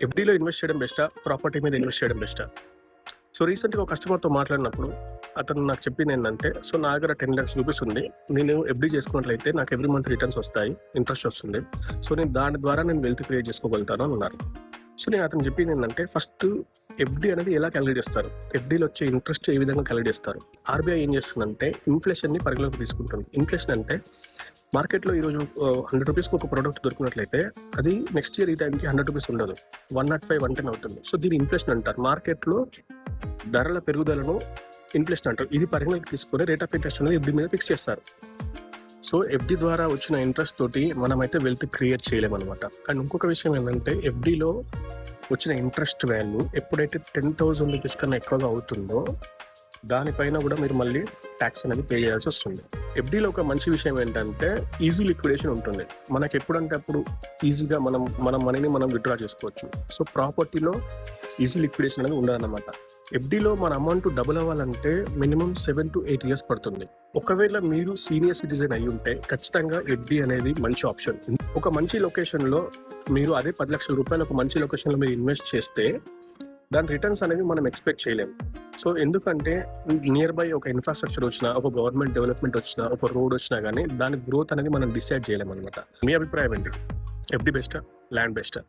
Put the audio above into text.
ఎఫ్డీలో invest చేయడం బెస్టా, property మీద invest చేయడం బెస్టా? సో రీసెంట్గా ఒక కస్టమర్తో మాట్లాడినప్పుడు అతను నాకు చెప్పింది ఏంటంటే, సో నా దగ్గర 10 lakhs రూపీస్ ఉంది, నేను ఎఫ్డీ చేసుకున్నట్లయితే నాకు ఎవ్రీ మంత్ రిటర్న్స్ వస్తాయి, ఇంట్రెస్ట్ వస్తుంది, సో నేను దాని ద్వారా నేను వెల్త్ క్రియేట్ చేసుకోగలుగుతాను అని అన్నారు. సో నేను అతను చెప్పింది ఏంటంటే, ఫస్ట్ ఎఫ్డీ అనేది ఎలా క్యాలిక్యులేట్ చేస్తారు, ఎఫ్డీలో వచ్చే ఇంట్రెస్ట్ ఏ విధంగా క్యాలిక్యులేట్ చేస్తారు. ఆర్బీఐ ఏం చేస్తుందంటే ఇన్ఫ్లేషన్ని పరిగణలోకి తీసుకుంటుంది. ఇన్ఫ్లేషన్ అంటే మార్కెట్లో ఈరోజు 100 రూపీస్కి ఒక ప్రోడక్ట్ దొరికినట్లయితే అది నెక్స్ట్ ఇయర్ ఈ టైంకి 100 రూపీస్ ఉండదు, 105, 110 అవుతుంది. సో దీని ఇన్ఫ్లేషన్ అంటారు. మార్కెట్లో ధరల పెరుగుదలను ఇన్ఫ్లేషన్ అంటారు. ఇది పరిగణలోకి తీసుకొని రేట్ ఆఫ్ ఇంట్రెస్ట్ అనేది ఎఫ్డీ మీద ఫిక్స్ చేస్తారు. సో ఎఫ్డీ ద్వారా వచ్చిన ఇంట్రెస్ట్ తోటి మనమైతే వెల్త్ క్రియేట్ చేయలేమన్నమాట. అండ్ ఇంకొక విషయం ఏంటంటే, ఎఫ్డీలో వచ్చిన ఇంట్రెస్ట్ వాల్యూ ఎప్పుడైతే 10,000 రూపీస్ కన్నా ఎక్కువగా అవుతుందో దానిపైన కూడా మీరు మళ్ళీ ట్యాక్స్ అనేది పే చేయాల్సి వస్తుంది. ఎఫ్డీలో ఒక మంచి విషయం ఏంటంటే ఈజీ లిక్విడేషన్ ఉంటుంది. మనకి ఎప్పుడంటే అప్పుడు ఈజీగా మన మనీని మనం విత్డ్రా చేసుకోవచ్చు. సో ప్రాపర్టీలో ఈజీ లిక్విడేషన్ అనేది ఉండదన్నమాట. ఎఫ్డీలో మన అమౌంట్ డబుల్ అవ్వాలంటే మినిమం 7 to 8 years పడుతుంది. ఒకవేళ మీరు సీనియర్ సిటిజన్ అయి ఉంటే ఖచ్చితంగా ఎఫ్డీ అనేది మంచి ఆప్షన్. ఒక మంచి లొకేషన్లో మీరు అదే 10 లక్షల రూపాయలు ఒక మంచి లొకేషన్లో మీరు ఇన్వెస్ట్ చేస్తే దాని రిటర్న్స్ అనేవి మనం ఎక్స్పెక్ట్ చేయలేము. సో ఎందుకంటే నియర్ బై ఒక ఇన్ఫ్రాస్ట్రక్చర్ వచ్చినా, ఒక గవర్నమెంట్ డెవలప్మెంట్ వచ్చినా, ఒక రోడ్ వచ్చినా కానీ దాని గ్రోత్ అనేది మనం డిసైడ్ చేయలేము అనమాట. మీ అభిప్రాయం ఏంటి? ఎఫ్డీ బెస్టా, ల్యాండ్ బెస్టా?